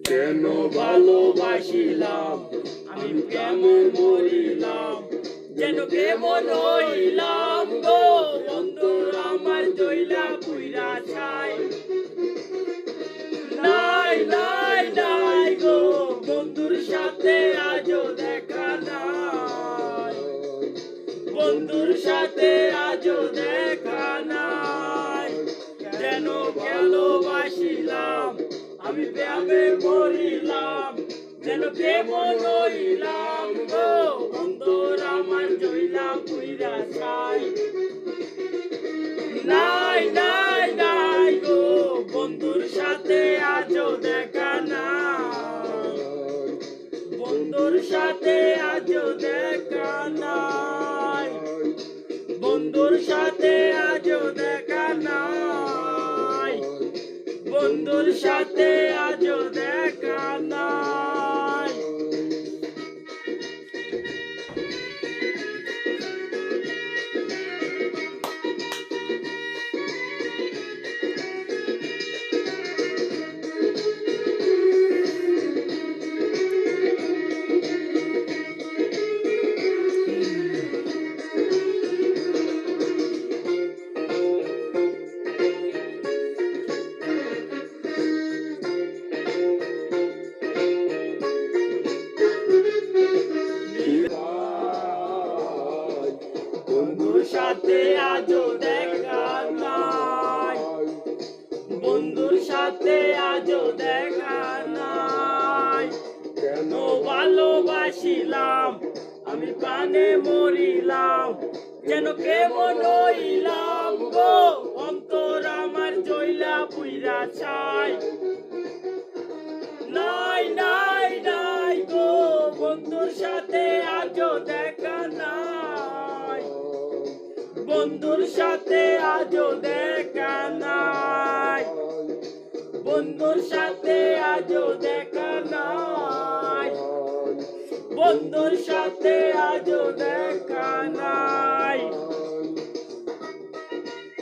কেন ভালোবাসিলাম আমি প্রেমে মরিলাম, যেন কেমন হইলাম গো বন্ধু আমার জইলা পুইরা ছাই। নাই নাই নাই গো বন্ধুর সাথে আজও দেখা নাই, বন্ধুর সাথে আজও দেখা নাই। যেন ভালোবাসিলাম আমি প্রেমে মরিলাম, যেন কেমন হইলাম গো বন্ধুর আমার জইলা পুইরা ছাই। নাই নাই নাই গো বন্ধুর সাথে আজও দেখা নাই, বন্ধুর সাথে আজও দেখা নাই, বন্ধুর সাথে আজও দেখা নাই, বন্ধুর সাথে আজও দেখা নাই। বন্ধুর সাথে আজও দেখা নাই, বন্ধুর সাথে আজও দেখা নাই। কেন ভালোবাসিলাম আমি প্রাণে মরিলাম, যেন কেমন হইলাম গো অন্তর আমার জইলা পুইরা ছাই। নাই নাই নাই গো বন্ধুর সাথে আজও দেখা নাই, বন্ধুর সাথে আজও দেখা নাই, বন্ধুর সাথে আজও দেখা নাই, বন্ধুর সাথে আজও দেখা নাই।